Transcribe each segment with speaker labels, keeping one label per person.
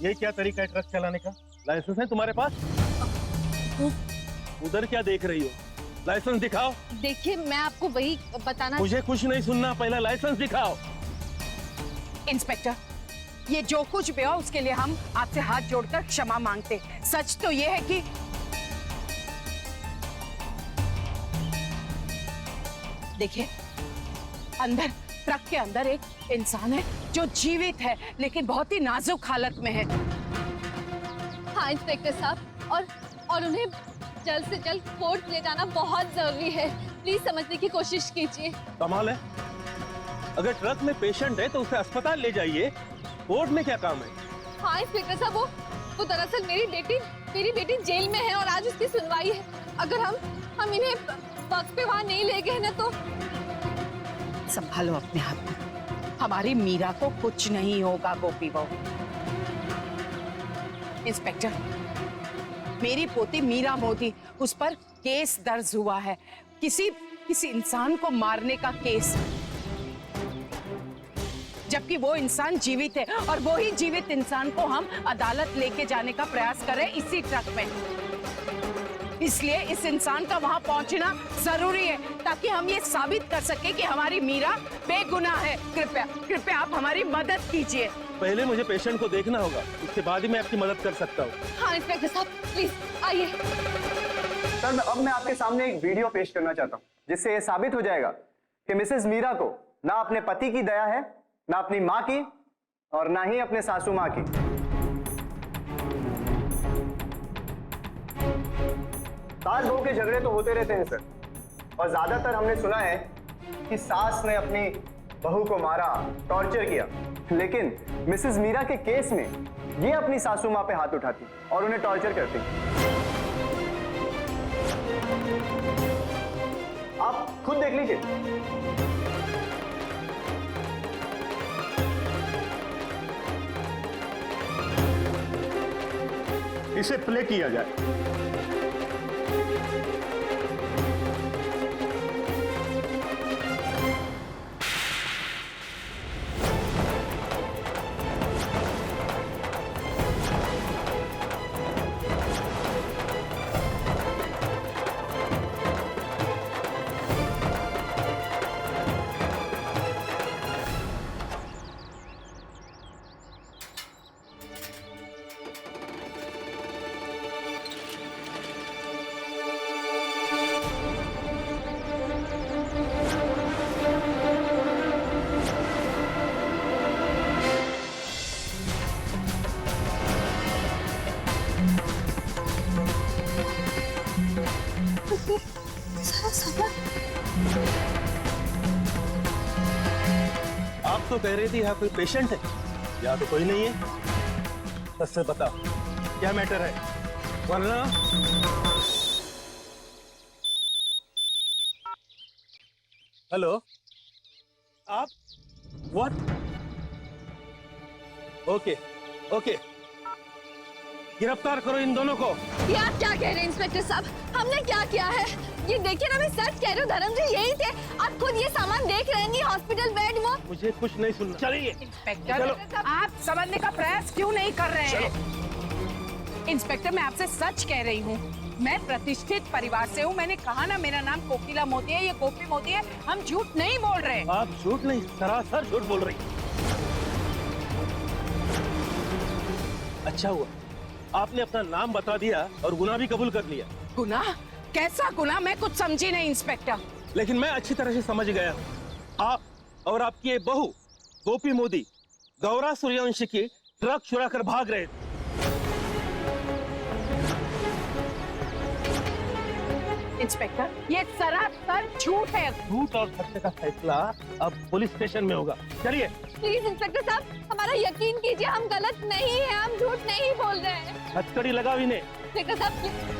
Speaker 1: ये क्या तरीका है ट्रक चलाने का? लाइसेंस है तुम्हारे पास? उधर क्या देख रही हो? लाइसेंस दिखाओ।
Speaker 2: देखिए मैं आपको वही बताना।
Speaker 1: मुझे कुछ नहीं सुनना, पहला लाइसेंस दिखाओ।
Speaker 3: इंस्पेक्टर, ये जो कुछ भी हो उसके लिए हम आपसे हाथ जोड़कर क्षमा मांगते। सच तो ये है कि देखिए, अंदर ट्रक के अंदर एक इंसान है जो जीवित है लेकिन बहुत ही नाजुक हालत में है।
Speaker 2: हाँ इंस्पेक्टर साहब, और उन्हें जल्द से जल्द कोर्ट ले जाना बहुत जरूरी है। प्लीज समझने की कोशिश कीजिए।
Speaker 1: कमाल है, अगर ट्रक में पेशेंट है तो उसे अस्पताल ले जाइए, कोर्ट में क्या काम है?
Speaker 2: हाँ इंस्पेक्टर साहब, वो दरअसल मेरी बेटी जेल में है और आज उसकी सुनवाई है। अगर हम इन्हें वक्त पे वहां नहीं ले गए ना तो।
Speaker 3: संभालो अपने आप को, हमारी मीरा को कुछ नहीं होगा गोपी बहू। इंस्पेक्टर, मेरी पोती मीरा मोदी, उस पर केस दर्ज हुआ है, किसी इंसान को मारने का केस, जबकि वो इंसान जीवित है और वो ही जीवित इंसान को हम अदालत लेके जाने का प्रयास कर रहे हैं इसी ट्रक में। इसलिए इस इंसान का वहां पहुंचना जरूरी है ताकि हम ये साबित कर सके कि हमारी मीरा बेगुनाह है। कृपया आप हमारी मदद कीजिए।
Speaker 1: पहले मुझे पेशेंट को देखना होगा, उसके बाद ही मैं आपकी मदद कर सकता हूँ।
Speaker 2: हाँ इंस्पेक्टर साहब प्लीज आइए।
Speaker 4: सर, अब मैं आपके सामने एक वीडियो पेश करना चाहता हूँ जिससे ये साबित हो जाएगा कि मिसेस मीरा को ना अपने पति की दया है, ना अपनी माँ की, और ना ही अपने सासू माँ की। सास बहू के झगड़े तो होते रहते हैं सर, और ज्यादातर हमने सुना है कि सास ने अपनी बहू को मारा, टॉर्चर किया, लेकिन मिसेस मीरा के केस में ये अपनी सासू माँ पे हाथ उठाती और उन्हें टॉर्चर करती। आप खुद देख लीजिए।
Speaker 1: इसे प्ले किया जाए। आप तो कह रही थी यहाँ कोई पेशेंट है, यहाँ तो कोई नहीं है। सच से बताओ क्या मैटर है, वरना। हेलो, आप व्हाट? ओके ओके, गिरफ्तार करो इन दोनों को।
Speaker 2: ये आप क्या कह रहे हैं इंस्पेक्टर साहब? हमने क्या किया है? ये देखिए ना, मैं सच कह रही हूँ, धर्म जी यही थे। आप खुद ये सामान देख रहे हैं, हॉस्पिटल बेड वो।
Speaker 1: मुझे कुछ नहीं सुनना, चलिए।
Speaker 3: इंस्पेक्टर, आप समझने का प्रयास क्यों नहीं कर रहे हैं? इंस्पेक्टर, मैं आपसे सच कह रही हूँ, मैं प्रतिष्ठित परिवार से हूँ। मैंने कहा ना, मेरा नाम कोकिला मोदी है, ये गोपी मोदी है। हम झूठ नहीं बोल रहे।
Speaker 1: आप झूठ नहीं, सरासर झूठ बोल रही। अच्छा हुआ आपने अपना नाम बता दिया और गुनाह भी कबूल कर लिया।
Speaker 3: गुनाह? कैसा गुनाह? मैं कुछ समझी नहीं इंस्पेक्टर।
Speaker 1: लेकिन मैं अच्छी तरह से समझ गया। आप और आपकी ये बहू गोपी मोदी गौरा सूर्यवंशी की ट्रक चुरा कर भाग रहे थे।
Speaker 3: इंस्पेक्टर, ये सरासर झूठ है।
Speaker 1: झूठ और सत्य का फैसला अब पुलिस स्टेशन में होगा। चलिए।
Speaker 2: प्लीज इंस्पेक्टर साहब, हमारा यकीन कीजिए, हम गलत नहीं है, हम झूठ नहीं बोल रहे हैं।
Speaker 1: हथकड़ी लगाओ इन्हें।
Speaker 2: इंस्पेक्टर साहब प्लीज।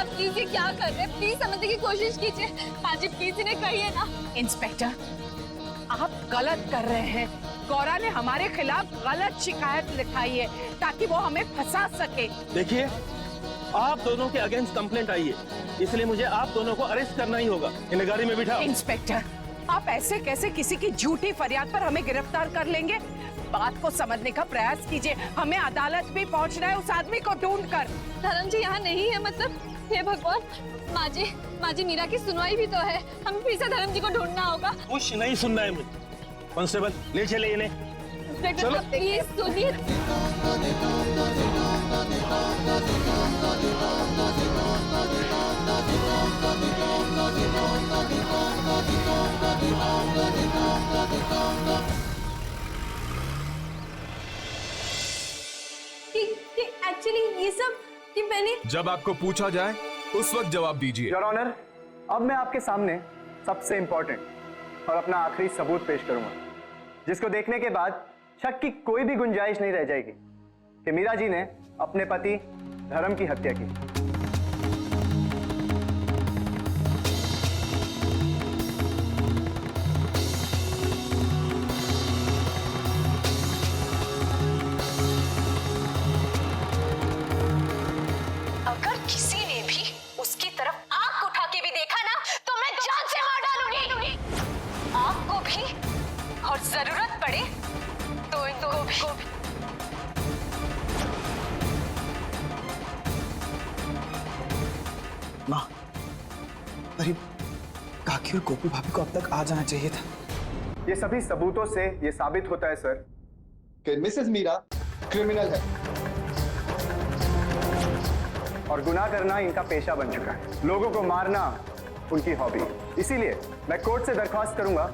Speaker 2: प्लीज ये क्या कर रहे हैं? प्लीज समझने की कोशिश कीजिए। हाँ जी प्लीज, इन्हें कहिए ना।
Speaker 3: इंस्पेक्टर, आप गलत कर रहे हैं। गौरा ने हमारे खिलाफ गलत शिकायत लिखाई है ताकि वो हमें फंसा सके।
Speaker 1: देखिए, आप दोनों के अगेंस्ट कंप्लेंट आई है, इसलिए मुझे आप दोनों को अरेस्ट करना ही होगा। इन्हें गाड़ी में बिठाओ।
Speaker 3: इंस्पेक्टर, आप ऐसे कैसे किसी की झूठी फरियाद पर हमें गिरफ्तार कर लेंगे? बात को समझने का प्रयास कीजिए। हमें अदालत भी पहुंचना है उस आदमी को ढूंढ कर।
Speaker 2: धर्म जी यहाँ नहीं है, मतलब हे भगवान, माँ जी मीरा की सुनवाई भी तो है, हमें फिर से धर्म जी को ढूंढना होगा।
Speaker 1: कुछ नहीं सुनना है मुझे। कांस्टेबल, ले चले इन्हें।
Speaker 2: इंस्पेक्टर प्लीज सुनिए।
Speaker 5: एक्चुअली ये सब कि मैंने
Speaker 6: जब आपको पूछा जाए उस वक्त जवाब दीजिए।
Speaker 4: योर ऑनर, अब मैं आपके सामने सबसे इंपॉर्टेंट और अपना आखिरी सबूत पेश करूंगा, जिसको देखने के बाद शक की कोई भी गुंजाइश नहीं रह जाएगी कि मीरा जी ने अपने पति धर्म की हत्या की।
Speaker 5: अगर किसी ने भी उसकी तरफ आंख उठा के भी देखा ना तो मैं जान से मार डालूंगी आपको भी, और जरूरत पड़े तो इनको भी।
Speaker 7: माँ, अरे काकी और गोपी भाभी को अब तक आ जाना चाहिए था।
Speaker 4: ये सभी सबूतों से ये साबित होता है सर कि मिसेस मीरा क्रिमिनल है और गुनाह करना इनका पेशा बन चुका है। लोगों को मारना उनकी हॉबी। इसीलिए मैं कोर्ट से दरख्वास्त करूंगा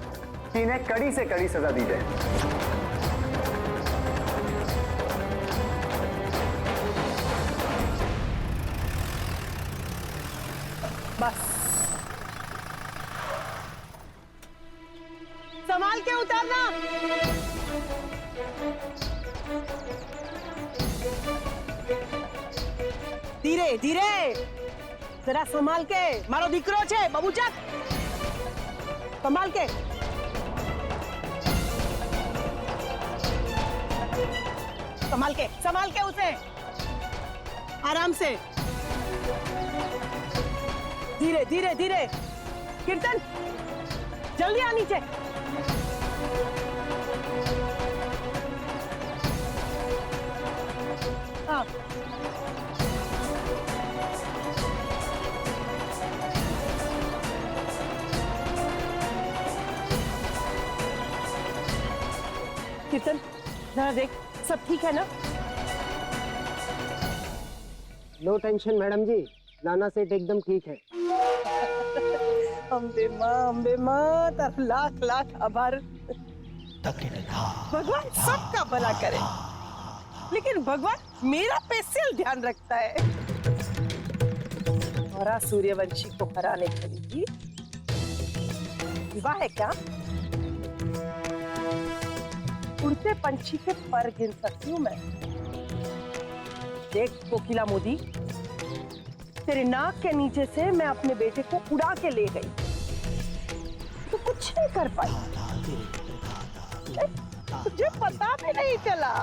Speaker 4: कि इन्हें कड़ी से कड़ी सजा दी जाए।
Speaker 8: बस संभाल के उतारना। धीरे धीरे, जरा संभाल के मारो। दीकरो छे बाबूचक, संभाल के। संभाल के उसे, आराम से। धीरे धीरे धीरे। कीर्तन, जल्दी आ नीचे। हाँ, कीर्तन जरा देख, सब ठीक है ना?
Speaker 9: नो टेंशन मैडम जी, नाना सेठ एकदम ठीक है।
Speaker 8: अम्बे माँ तर लाख लाख आभार। भगवान सबका भला करे, लेकिन भगवान मेरा स्पेशल ध्यान रखता है। और सूर्यवंशी को हराने के लिए विवाह है क्या? उड़ते पंछी के पर गिन सकती हूँ मैं। देख कोकिला मोदी, तेरे नाक के नीचे से मैं अपने बेटे को उड़ा के ले गई, तो कुछ नहीं कर पाई। तुझे पता भी नहीं चला।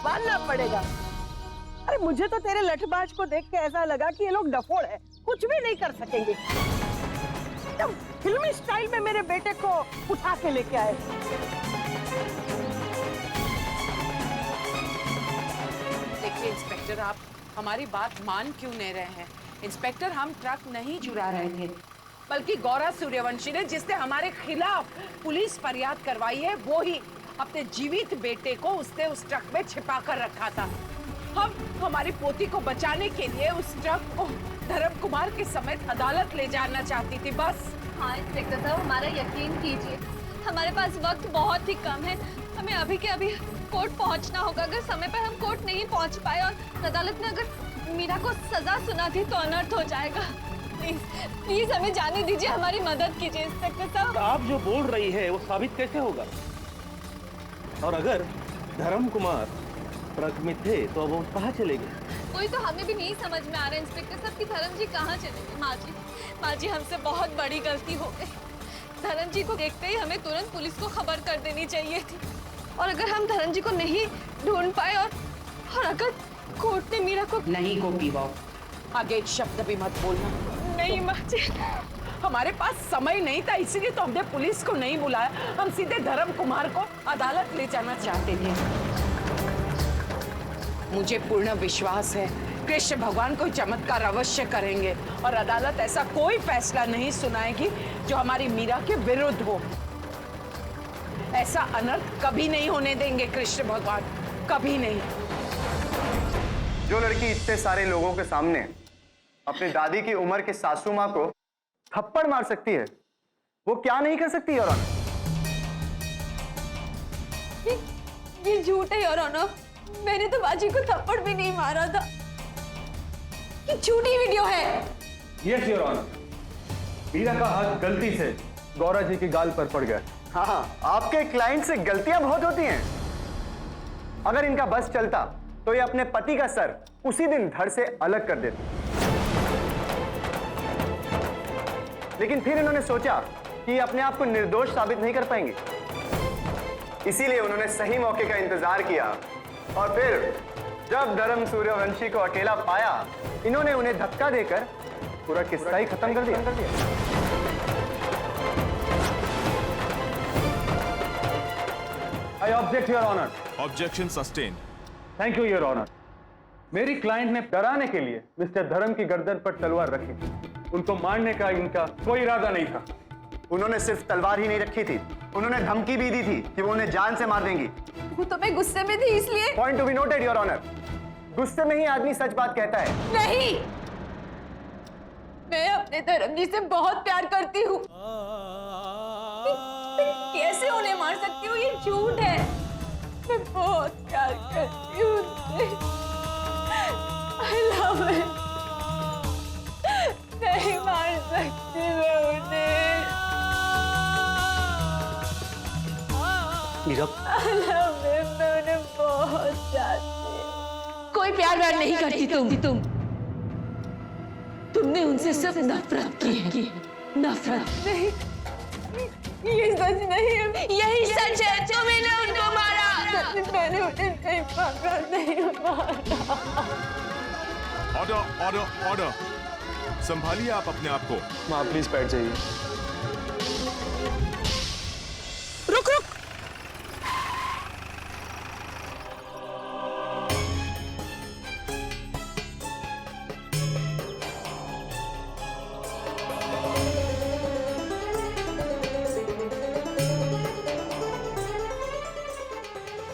Speaker 8: मानना पड़ेगा। अरे मुझे तो तेरे लठबाज को देख के ऐसा लगा कि ये लोग डफोड़ है, कुछ भी नहीं कर सकेंगे। एकदम फिल्मी स्टाइल में मेरे बेटे को उठा के लेके आए।
Speaker 3: देखिए इंस्पेक्टर, आप हमारी बात मान क्यों नहीं रहे हैं? इंस्पेक्टर, हम ट्रक नहीं चुरा रहे थे, बल्कि गौरा सूर्यवंशी ने, जिसने हमारे खिलाफ पुलिस फरियाद करवाई है, वो ही अपने जीवित बेटे को उसने उस ट्रक में छिपा कर रखा था। हम हमारी पोती को बचाने के लिए उस ट्रक को धर्म कुमार के समेत अदालत ले जाना चाहती थी, बस।
Speaker 2: हाँ इंस्पेक्टर साहब, हमारा यकीन कीजिए, हमारे पास वक्त बहुत ही कम है। हमें अभी के अभी कोर्ट पहुंचना होगा। अगर समय पर हम कोर्ट नहीं पहुंच पाए और अदालत ने अगर मीरा को सजा सुना दी तो अनर्थ हो जाएगा। प्लीज प्लीज हमें जाने दीजिए, हमारी मदद कीजिए इंस्पेक्टर साहब।
Speaker 1: आप जो बोल रही है वो साबित कैसे होगा? और अगर धर्म कुमार ट्रक में थे तो वो कहाँ चले गए?
Speaker 2: कोई तो हमें भी नहीं समझ में आ रहा इंस्पेक्टर साहब कि धर्म जी कहाँ चले गए। माँ जी हमसे बहुत बड़ी गलती हो गई। धर्म जी को देखते ही हमें तुरंत पुलिस को खबर कर देनी चाहिए थी। और अगर हम धर्म जी को नहीं ढूंढ पाए और अगर कोर्ट ने मीरा को...
Speaker 3: नहीं गोपी बहू, आगे एक शब्द भी मत बोलना।
Speaker 2: नहीं माँ जी,
Speaker 3: हमारे पास समय नहीं था, इसीलिए तो हमने पुलिस को नहीं बुलाया। हम सीधे धर्म कुमार को अदालत ले जाना चाहते थे। मुझे पूर्ण विश्वास है कृष्ण भगवान कोई चमत्कार अवश्य करेंगे और अदालत ऐसा कोई फैसला नहीं सुनाएगी जो हमारी मीरा के विरुद्ध हो। ऐसा अनर्थ कभी नहीं होने देंगे कृष्ण भगवान, कभी नहीं।
Speaker 4: जो लड़की इतने सारे लोगों के सामने अपनी दादी की उम्र के सासू माँ को थप्पड़ मार सकती है, वो क्या नहीं कर सकती योर ऑनर?
Speaker 2: ये झूठ है योर ऑनर। मैंने तो बाजी को थप्पड़ भी नहीं मारा था। ये झूठी वीडियो है।
Speaker 4: यस योर ऑनर, मीरा का हाथ गलती से गौरा जी की गाल पर पड़ गया। हाँ, आपके क्लाइंट से गलतियां बहुत होती हैं। अगर इनका बस चलता तो ये अपने पति का सर उसी दिन धड़ से अलग कर देते, लेकिन फिर इन्होंने सोचा कि अपने आप को निर्दोष साबित नहीं कर पाएंगे, इसीलिए उन्होंने सही मौके का इंतजार किया और फिर जब धर्म सूर्यवंशी को अकेला पाया, इन्होंने उन्हें धक्का देकर पूरा किस्सा ही खत्म कर दिया। I object, Your Honor.
Speaker 6: Objection sustain.
Speaker 4: Thank you, Your Honor. मेरी क्लाइंट ने डराने के लिए मिस्टर धर्म की गर्दन पर तलवार रखी थी। उनको मारने का इनका कोई इरादा नहीं था। उन्होंने सिर्फ तलवार ही नहीं रखी थी, उन्होंने धमकी भी दी थी कि वो उन्हें जान से मार देंगी।
Speaker 2: वो तो मैं गुस्से में थी इसलिए।
Speaker 4: Point to be noted, your honour. गुस्से में ही आदमी सच बात कहता है।
Speaker 2: नहीं, मैं अपने धर्म जी से बहुत प्यार करती हूँ। कैसे उन्हें मार सकती हूँ? ये झूठ है। मैं बहुत प्यार करती हूँ उनसे। I love him। नहीं मार सकती मैं उन्हें। I love him। मैं उन्हें बहुत चाहती हूँ।
Speaker 5: कोई प्यार व्यार नहीं करती तुमने उनसे सिर्फ नफरत की है, नफरत।
Speaker 2: नहीं, ये सच नहीं है।
Speaker 5: यही सच है, तुमने उनको मारा।
Speaker 2: मैंने उन्हें नहीं मारा, नहीं मारा।
Speaker 6: ऑर्डर ऑर्डर ऑर्डर, संभालिए आप अपने आप को।
Speaker 4: माँ प्लीज बैठ जाइए।
Speaker 8: रुक रुक,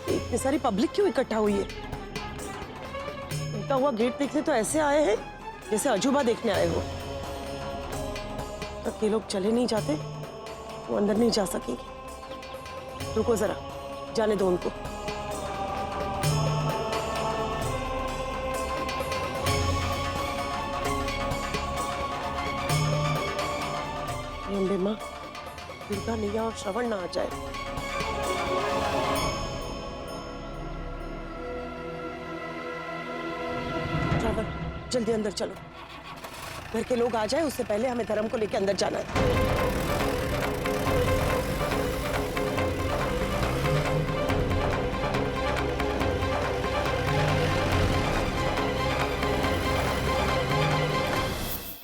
Speaker 8: इतनी सारी पब्लिक क्यों इकट्ठा हुई है? टूटा हुआ गेट देखने तो ऐसे आए हैं जैसे अजूबा देखने आए हो। तब ये लोग चले नहीं जाते वो अंदर नहीं जा सकेंगे। रुको जरा, जाने दो उनको। अम्बे माँ, दुर्गा नैया और श्रवण ना आ जाए। जल्दी अंदर चलो, घर के लोग आ जाए उससे पहले हमें धर्म को लेकर अंदर जाना है।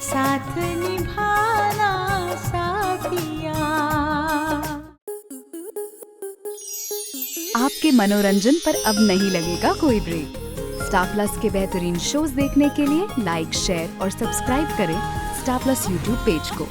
Speaker 10: सा आपके मनोरंजन पर अब नहीं लगेगा कोई ब्रेक। स्टार प्लस के बेहतरीन शोज देखने के लिए लाइक, शेयर और सब्सक्राइब करें स्टार प्लस यूट्यूब पेज को।